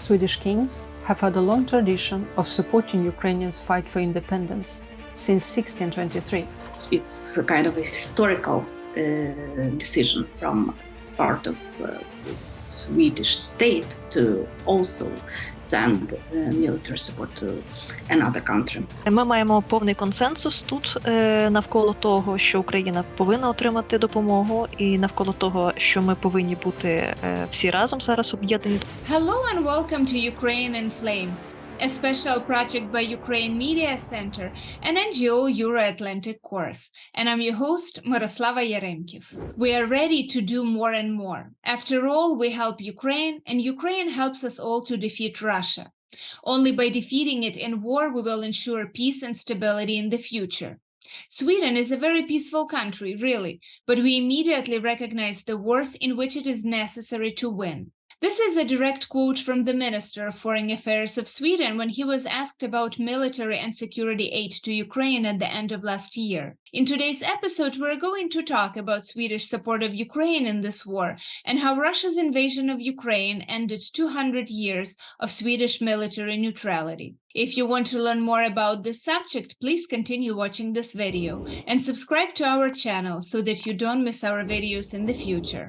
Swedish kings have had a long tradition of supporting Ukrainians' fight for independence since 1623. It's a kind of a historical decision from part of the Swedish state to also send military support to another country. Ми маємо повний консенсус тут навколо того, що Україна повинна отримати допомогу, і навколо того, що ми повинні бути всі разом зараз об'єднані. Hello and welcome to Ukraine in Flames, a special project by Ukraine Media Center and NGO Euro-Atlantic Course. And I'm your host, Miroslava Yaremkiv. We are ready to do more and more. After all, we help Ukraine, and Ukraine helps us all to defeat Russia. Only by defeating it in war, we will ensure peace and stability in the future. Sweden is a very peaceful country, really, but we immediately recognize the wars in which it is necessary to win. This is a direct quote from the Minister of Foreign Affairs of Sweden when he was asked about military and security aid to Ukraine at the end of last year. In today's episode, we're going to talk about Swedish support of Ukraine in this war and how Russia's invasion of Ukraine ended 200 years of Swedish military neutrality. If you want to learn more about this subject, please continue watching this video and subscribe to our channel so that you don't miss our videos in the future.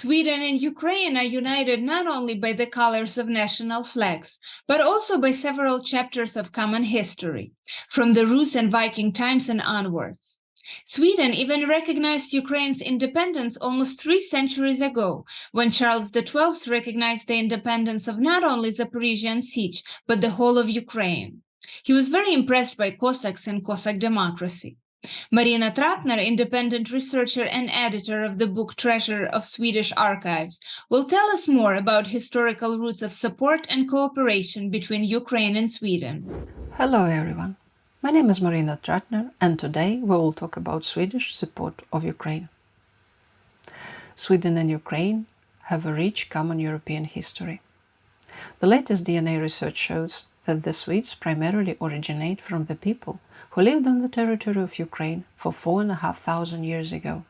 Sweden and Ukraine are united not only by the colors of national flags, but also by several chapters of common history, from the Rus and Viking times and onwards. Sweden even recognized Ukraine's independence almost 3 centuries ago, when Charles XII recognized the independence of not only Zaporizhia and Sich, but the whole of Ukraine. He was very impressed by Cossacks and Cossack democracy. Marina Trattner, independent researcher and editor of the book Treasure of Swedish Archives, will tell us more about historical roots of support and cooperation between Ukraine and Sweden. Hello everyone, my name is Marina Trattner and today we will talk about Swedish support of Ukraine. Sweden and Ukraine have a rich common European history. The latest DNA research shows that the Swedes primarily originate from the people who lived on the territory of Ukraine for 4,500 years ago.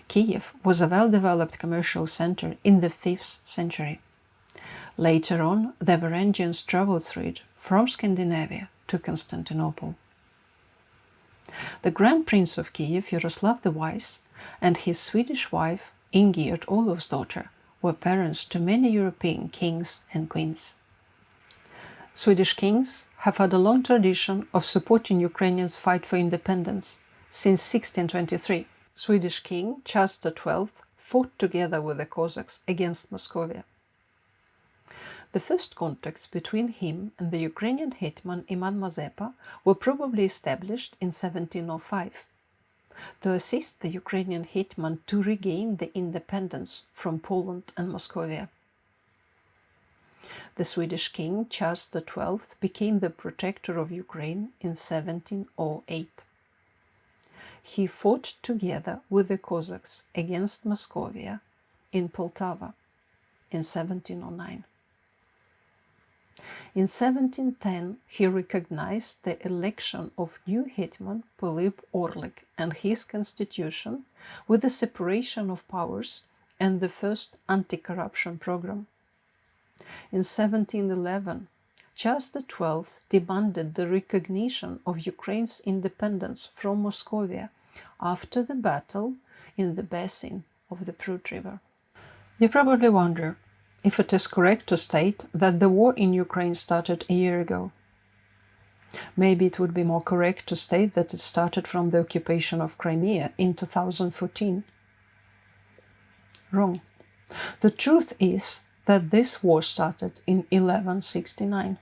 Kiev was a well-developed commercial center in the 5th century. Later on, the Varangians traveled through it from Scandinavia to Constantinople. The Grand Prince of Kiev, Yaroslav the Wise, and his Swedish wife, Ingerd Olofsdotter, were parents to many European kings and queens. Swedish kings have had a long tradition of supporting Ukrainians' fight for independence since 1623. Swedish King Charles XII fought together with the Cossacks against Moscovia. The first contacts between him and the Ukrainian hetman Ivan Mazepa were probably established in 1705 to assist the Ukrainian hetman to regain the independence from Poland and Moscovia. The Swedish king Charles XII became the protector of Ukraine in 1708. He fought together with the Cossacks against Moscovia in Poltava in 1709. In 1710, he recognized the election of new hetman Philip Orlik and his constitution with the separation of powers and the first anti-corruption program. In 1711, Charles XII demanded the recognition of Ukraine's independence from Moscovia after the battle in the basin of the Prut River. You probably wonder if it is correct to state that the war in Ukraine started a year ago. Maybe it would be more correct to state that it started from the occupation of Crimea in 2014. Wrong. The truth is that this war started in 1169.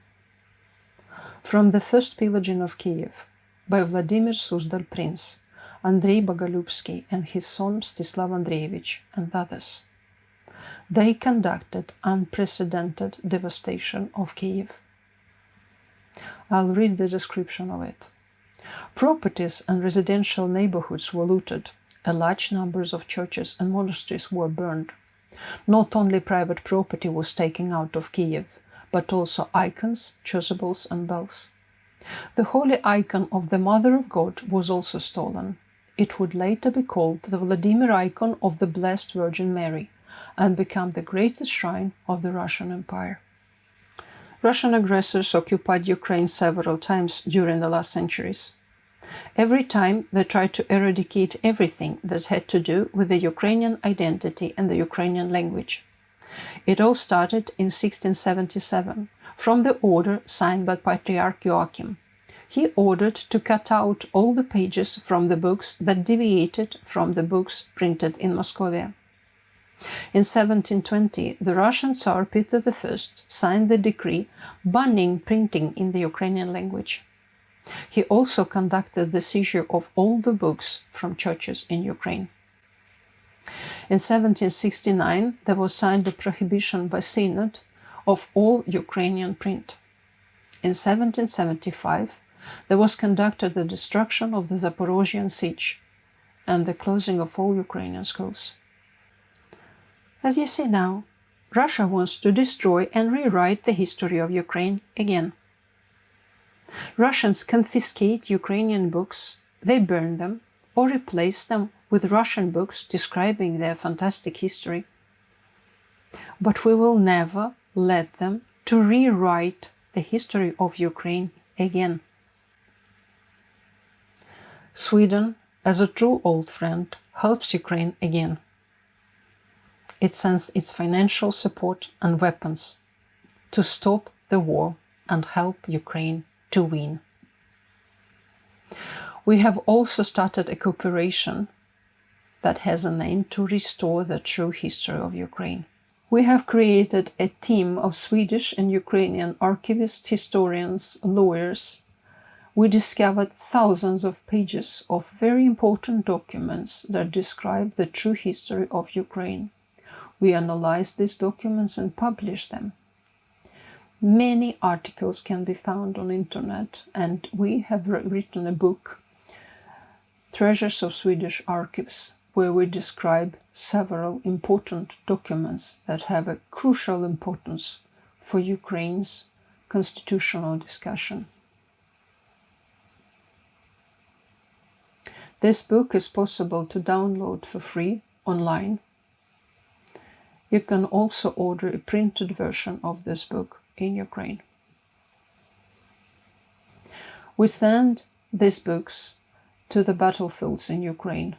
From the first pillaging of Kiev by Vladimir Suzdal Prince, Andrei Boголюбский and his son Mstislav Andreevich and others, they conducted unprecedented devastation of Kiev. I'll read the description of it. Properties and residential neighborhoods were looted, large numbers of churches and monasteries were burned. Not only private property was taken out of Kiev, but also icons, chasubles and bells. The holy icon of the Mother of God was also stolen. It would later be called the Vladimir icon of the Blessed Virgin Mary, and become the greatest shrine of the Russian Empire. Russian aggressors occupied Ukraine several times during the last centuries. Every time they tried to eradicate everything that had to do with the Ukrainian identity and the Ukrainian language. It all started in 1677 from the order signed by Patriarch Joachim. He ordered to cut out all the pages from the books that deviated from the books printed in Moscovia. In 1720, the Russian Tsar Peter I signed the decree banning printing in the Ukrainian language. He also conducted the seizure of all the books from churches in Ukraine. In 1769, there was signed a prohibition by Synod of all Ukrainian print. In 1775, there was conducted the destruction of the Zaporozhian siege and the closing of all Ukrainian schools. As you see now, Russia wants to destroy and rewrite the history of Ukraine again. Russians confiscate Ukrainian books, they burn them, or replace them with Russian books describing their fantastic history. But we will never let them to rewrite the history of Ukraine again. Sweden, as a true old friend, helps Ukraine again. It sends its financial support and weapons to stop the war and help Ukraine to win. We have also started a cooperation that has an aim to restore the true history of Ukraine. We have created a team of Swedish and Ukrainian archivists, historians, lawyers. We discovered thousands of pages of very important documents that describe the true history of Ukraine. We analyzed these documents and published them. Many articles can be found on internet, and we have written a book, Treasures of Swedish Archives, where we describe several important documents that have a crucial importance for Ukraine's constitutional discussion. This book is possible to download for free online. You can also order a printed version of this book in Ukraine. We send these books to the battlefields in Ukraine.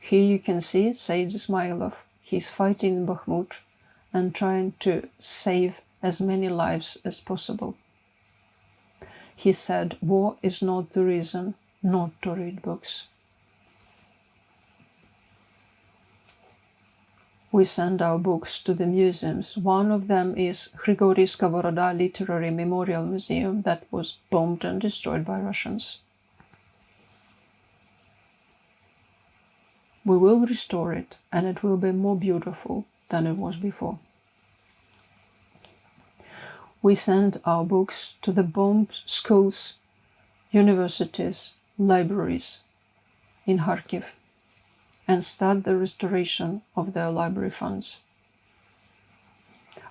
Here you can see Said Ismailov. He's fighting in Bakhmut and trying to save as many lives as possible. He said, "War is not the reason not to read books." We send our books to the museums. One of them is Grigory Skovoroda Literary Memorial Museum that was bombed and destroyed by Russians. We will restore it, and it will be more beautiful than it was before. We send our books to the bombed schools, universities, libraries in Kharkiv, and start the restoration of their library funds.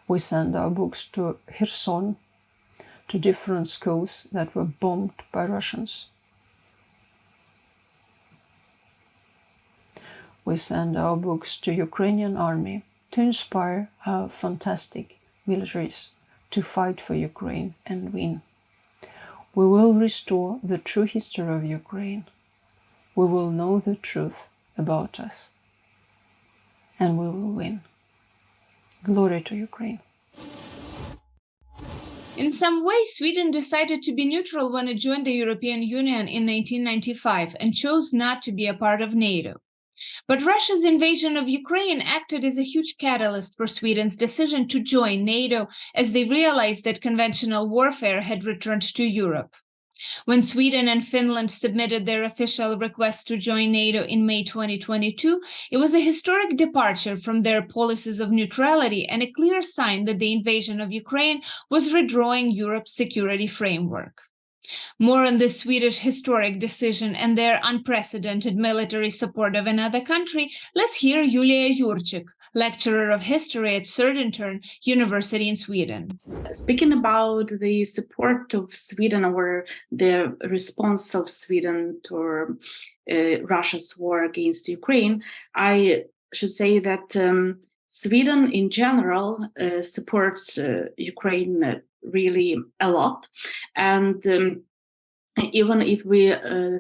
We send our books to Kherson, to different schools that were bombed by Russians. We send our books to Ukrainian army to inspire our fantastic militaries to fight for Ukraine and win. We will restore the true history of Ukraine. We will know the truth about us, and we will win. Glory to Ukraine. In some ways, Sweden decided to be neutral when it joined the European Union in 1995 and chose not to be a part of NATO. But Russia's invasion of Ukraine acted as a huge catalyst for Sweden's decision to join NATO, as they realized that conventional warfare had returned to Europe. When Sweden and Finland submitted their official request to join NATO in May 2022, it was a historic departure from their policies of neutrality and a clear sign that the invasion of Ukraine was redrawing Europe's security framework. More on this Swedish historic decision and their unprecedented military support of another country, let's hear Yuliya Yurchuk, lecturer of history at Södertörn University in Sweden. Speaking about the support of Sweden or the response of Sweden to Russia's war against Ukraine, I should say that Sweden in general supports Ukraine really a lot, and even if we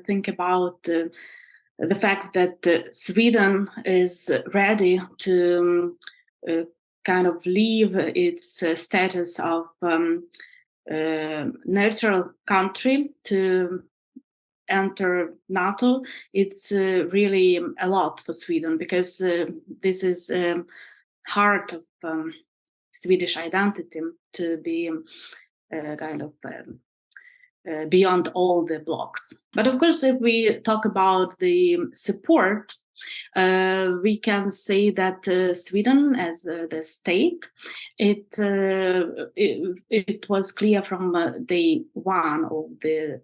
think about the fact that Sweden is ready to kind of leave its status of neutral country to enter NATO, it's really a lot for Sweden, because this is heart of Swedish identity, to be kind of beyond all the blocks. But of course, if we talk about the support, we can say that Sweden, as the state, it was clear from day one of the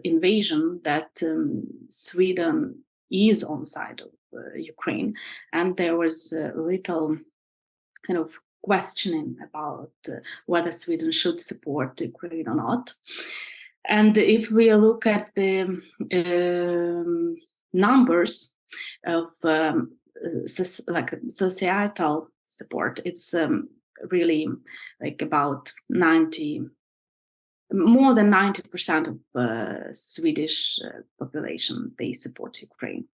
invasion that Sweden is on side of Ukraine, and there was little kind of questioning about whether Sweden should support Ukraine or not. And if we look at the numbers of societal support, it's really like about more than 90% of Swedish population, they support Ukraine.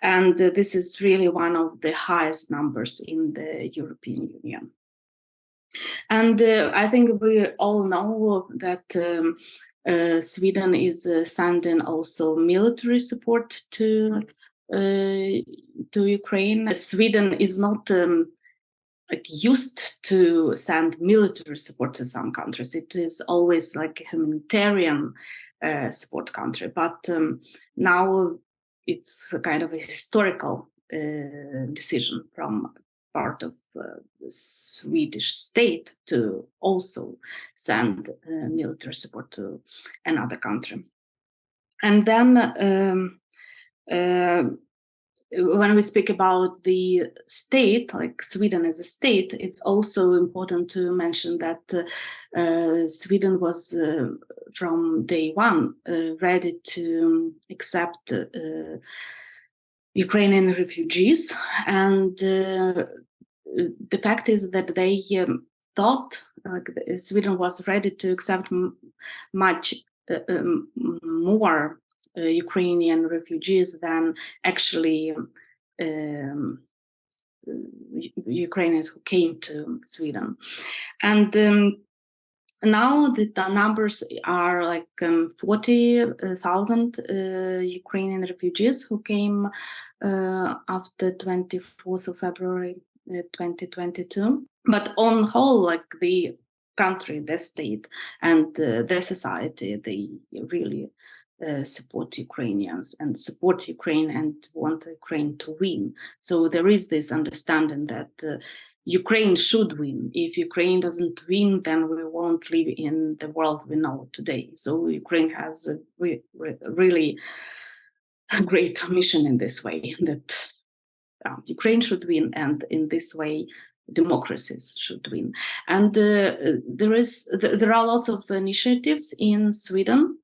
And this is really one of the highest numbers in the European Union. And I think we all know that Sweden is sending also military support to Ukraine. Sweden is not used to send military support to some countries. It is always like a humanitarian support country, but now it's a kind of a historical decision from part of the Swedish state to also send military support to another country. And then when we speak about the state, like Sweden as a state, it's also important to mention that Sweden was from day one ready to accept Ukrainian refugees. And the fact is that they thought Sweden was ready to accept much more Ukrainian refugees than actually Ukrainians who came to Sweden. And now the numbers are like 40,000 Ukrainian refugees who came after 24th of February 2022. But on the whole, like the country, the state, and the society, they really support Ukrainians and support Ukraine and want Ukraine to win. So there is this understanding that Ukraine should win. If Ukraine doesn't win, then we won't live in the world we know today. So Ukraine has a really great mission in this way, that Ukraine should win, and in this way democracies should win. And there are lots of initiatives in Sweden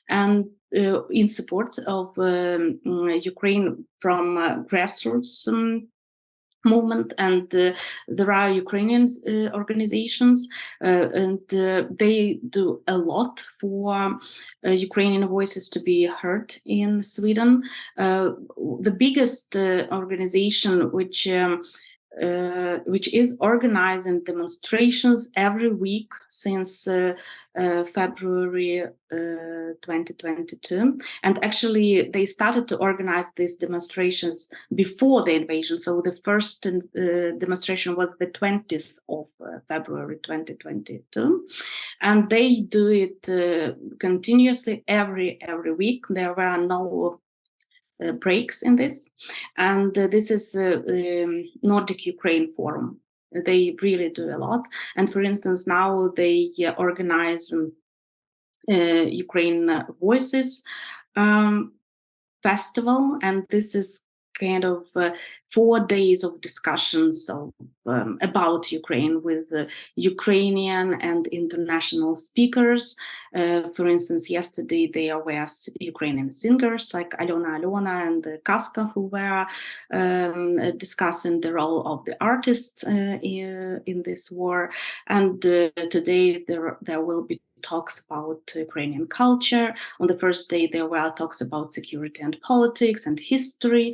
and in support of Ukraine from grassroots movement, and there are Ukrainian organizations, and they do a lot for Ukrainian voices to be heard in Sweden. The biggest organization which is organizing demonstrations every week since February 2022. And actually, they started to organize these demonstrations before the invasion. So the first demonstration was the 20th of February 2022. And they do it continuously every week. There were no breaks in this, and this is Nordic Ukraine Forum. They really do a lot, and for instance, now they organize Ukraine Voices festival, and this is kind of 4 days of discussions about Ukraine with Ukrainian and international speakers. For instance, yesterday there were Ukrainian singers like Alona and Kaska who were discussing the role of the artists in this war. And today there will be talks about Ukrainian culture. On the first day, there were talks about security and politics and history.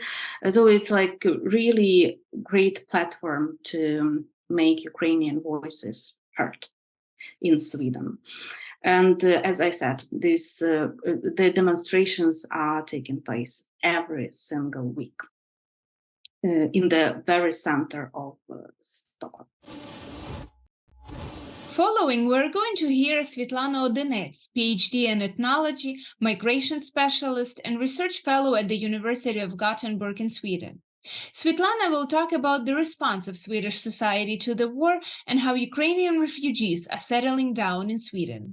So it's like a really great platform to make Ukrainian voices heard in Sweden. And as I said, the demonstrations are taking place every single week in the very center of Stockholm. Following, we're going to hear Svitlana Odynets, Ph.D. in Ethnology, migration specialist, and research fellow at the University of Gothenburg in Sweden. Svitlana will talk about the response of Swedish society to the war and how Ukrainian refugees are settling down in Sweden.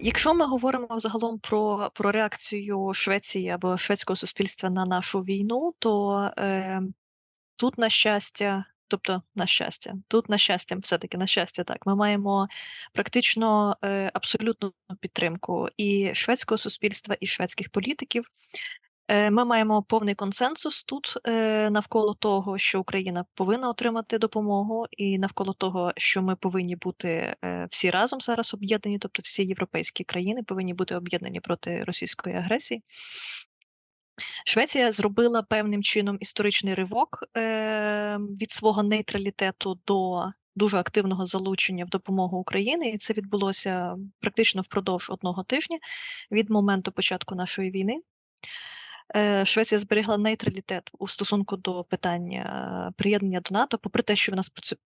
Якщо ми говоримо загалом про реакцію Швеції або шведського суспільства на нашу війну, то тут на щастя, все-таки на щастя, так, ми маємо практично абсолютну підтримку і шведського суспільства, і шведських політиків. Ми маємо повний консенсус тут навколо того, що Україна повинна отримати допомогу, і навколо того, що ми повинні бути всі разом зараз об'єднані, тобто всі європейські країни повинні бути об'єднані проти російської агресії. Швеція зробила певним чином історичний ривок від свого нейтралітету до дуже активного залучення в допомогу Україні, і це відбулося практично впродовж 1 тижня від моменту початку нашої війни. Швеція зберігла нейтралітет у стосунку до питання приєднання до НАТО, попри те, що вона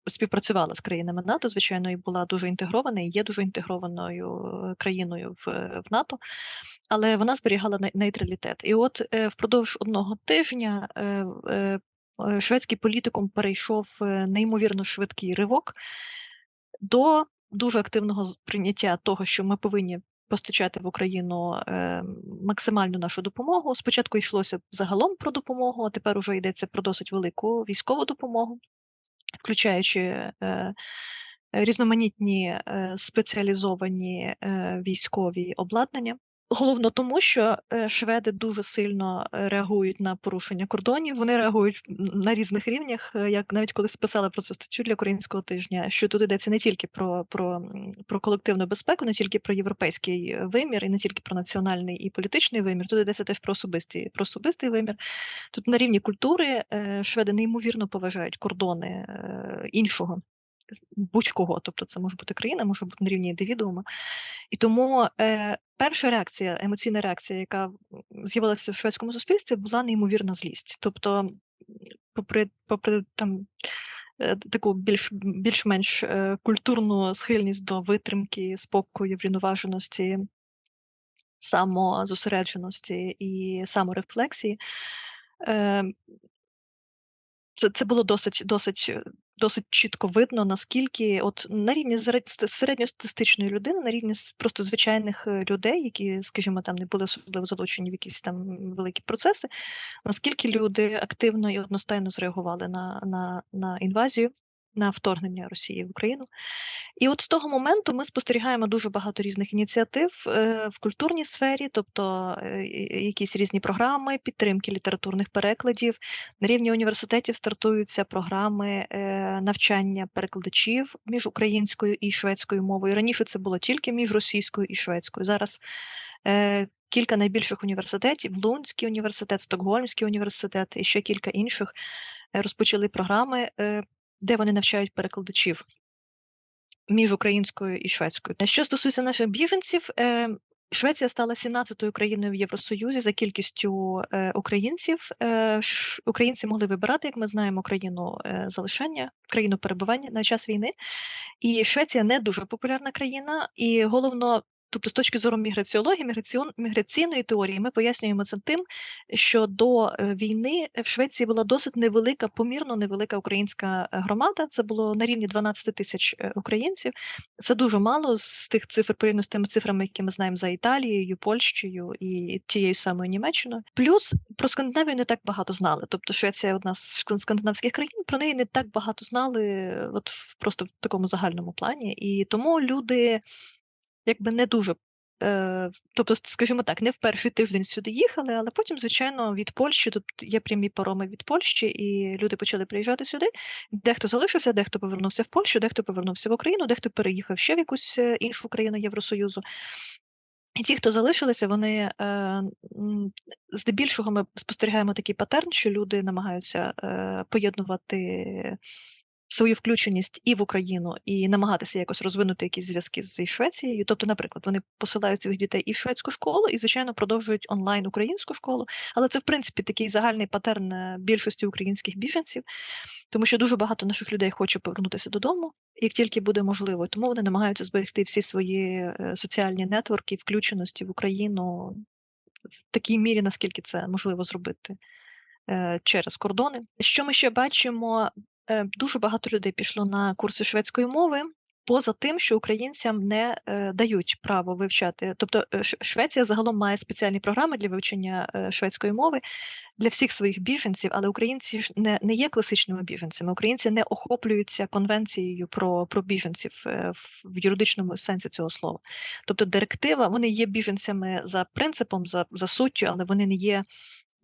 співпрацювала з країнами НАТО, звичайно, і була дуже інтегрована, і є дуже інтегрованою країною в НАТО, але вона зберігала нейтралітет. І от впродовж 1 тижня шведський політикум перейшов неймовірно швидкий ривок до дуже активного прийняття того, що ми повинні постачати в Україну максимальну нашу допомогу. Спочатку йшлося загалом про допомогу, а тепер уже йдеться про досить велику військову допомогу, включаючи різноманітні спеціалізовані військові обладнання. Головно тому, що шведи дуже сильно реагують на порушення кордонів, вони реагують на різних рівнях, як навіть колись писала про це статтю для Українського тижня, що тут йдеться не тільки про колективну безпеку, не тільки про європейський вимір, і не тільки про національний і політичний вимір, тут йдеться теж про особистий вимір. Тут на рівні культури шведи неймовірно поважають кордони іншого, будь-кого, тобто це може бути країна, може бути на рівні індивідуума. І тому перша реакція, емоційна реакція, яка з'явилася в шведському суспільстві, була неймовірна злість. Тобто, попри там таку більш-менш культурну схильність до витримки, спокою, врівноваженості, самозосередженості і саморефлексії, це було досить чітко видно, наскільки от на рівні середньостатистичної людини, на рівні просто звичайних людей, які, скажімо, там не були особливо залучені в якісь там великі процеси, наскільки люди активно і одностайно зреагували на інвазію, на вторгнення Росії в Україну. І от з того моменту ми спостерігаємо дуже багато різних ініціатив в культурній сфері, тобто якісь різні програми, підтримки літературних перекладів. На рівні університетів стартуються програми навчання перекладачів між українською і шведською мовою. Раніше це було тільки між російською і шведською. Зараз кілька найбільших університетів, Лундський університет, Стокгольмський університет і ще кілька інших розпочали програми, де вони навчають перекладачів між українською і шведською. Що стосується наших біженців, Швеція стала 17-ю країною в Євросоюзі за кількістю українців. Українці могли вибирати, як ми знаємо, країну залишання, країну перебування на час війни. І Швеція не дуже популярна країна, і головно тобто з точки зору міграціології, міграційної теорії, ми пояснюємо це тим, що до війни в Швеції була досить невелика, помірно невелика українська громада. Це було на рівні 12 тисяч українців. Це дуже мало з тих цифр, порівняно з тими цифрами, які ми знаємо за Італією, Польщею і тією самою Німеччиною. Плюс про Скандинавію не так багато знали. Тобто Швеція одна з скандинавських країн, про неї не так багато знали от просто в такому загальному плані. І тому люди якби не дуже, тобто, скажімо так, не в перший тиждень сюди їхали, але потім, звичайно, від Польщі, тут є прямі пароми від Польщі, і люди почали приїжджати сюди. Дехто залишився, дехто повернувся в Польщу, дехто повернувся в Україну, дехто переїхав ще в якусь іншу країну Євросоюзу. І ті, хто залишилися, вони здебільшого ми спостерігаємо такий паттерн, що люди намагаються поєднувати свою включеність і в Україну, і намагатися якось розвинути якісь зв'язки зі Швецією. Тобто, наприклад, вони посилають своїх дітей і в шведську школу, і, звичайно, продовжують онлайн українську школу. Але це, в принципі, такий загальний паттерн більшості українських біженців, тому що дуже багато наших людей хоче повернутися додому, як тільки буде можливо. Тому вони намагаються зберегти всі свої соціальні нетворки, включеності в Україну в такій мірі, наскільки це можливо зробити через кордони. Що ми ще бачимо? Дуже багато людей пішло на курси шведської мови, поза тим, що українцям не дають право вивчати. Тобто Швеція загалом має спеціальні програми для вивчення шведської мови для всіх своїх біженців, але українці ж не є класичними біженцями. Українці не охоплюються конвенцією про біженців в юридичному сенсі цього слова. Тобто директива, вони є біженцями за принципом, за суттю, але вони не є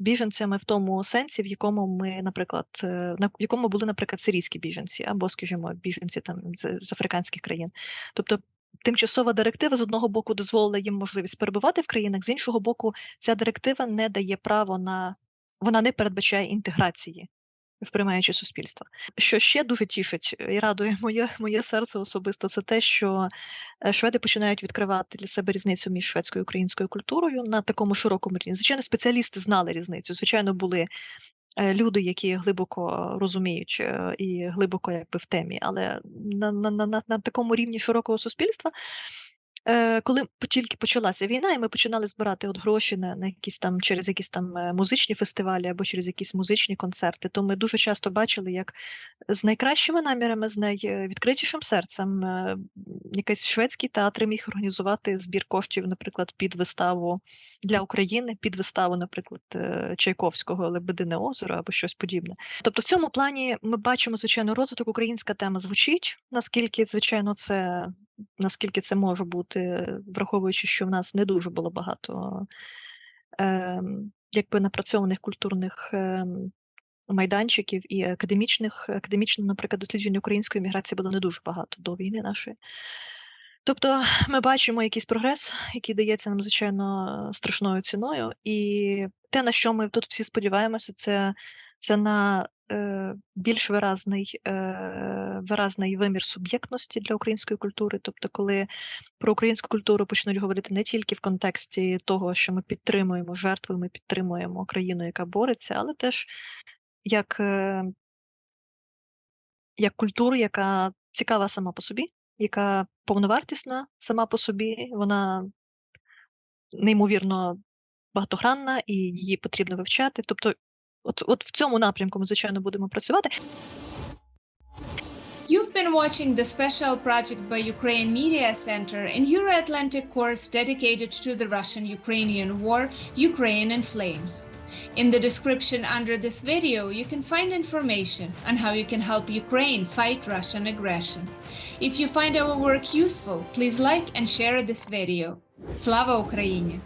біженцями в тому сенсі, в якому ми, наприклад, в якому були, наприклад, сирійські біженці, або, скажімо, біженці там з африканських країн. Тобто тимчасова директива з одного боку дозволила їм можливість перебувати в країнах, з іншого боку, ця директива не дає право вона не передбачає інтеграції в приймаюче суспільство. Що ще дуже тішить і радує моє серце особисто, це те, що шведи починають відкривати для себе різницю між шведською і українською культурою на такому широкому рівні. Звичайно, спеціалісти знали різницю. Звичайно, були люди, які глибоко розуміють і глибоко якби в темі, але на такому рівні широкого суспільства, коли тільки почалася війна, і ми починали збирати гроші на якісь там через якісь там музичні фестивалі або через якісь музичні концерти, то ми дуже часто бачили, як з найкращими намірами, з найвідкритішим серцем якийсь шведський театр міг організувати збір коштів, наприклад, під виставу для України, під виставу, наприклад, Чайковського «Лебедине озеро» або щось подібне. Тобто в цьому плані ми бачимо, звичайно, розвиток, українська тема звучить, наскільки це може бути, враховуючи, що в нас не дуже було багато якби напрацьованих культурних майданчиків і академічно, наприклад, досліджень української міграції було не дуже багато до війни нашої. Тобто ми бачимо якийсь прогрес, який дається нам, звичайно, страшною ціною, і те, на що ми тут всі сподіваємося, це на більш виразний вимір суб'єктності для української культури. Тобто, коли про українську культуру почнуть говорити не тільки в контексті того, що ми підтримуємо жертви, ми підтримуємо країну, яка бореться, але теж як культуру, яка цікава сама по собі, яка повновартісна сама по собі, вона неймовірно багатогранна і її потрібно вивчати. Тобто, от в цьому напрямку ми, звичайно, будемо працювати. You've been watching the special project by Ukraine Media Center and Euro-Atlantic course dedicated to the Russian-Ukrainian war, Ukraine in Flames. In the description under this video, you can find information on how you can help Ukraine fight Russian aggression. If you find our work useful, please like and share this video. Slava Ukraini!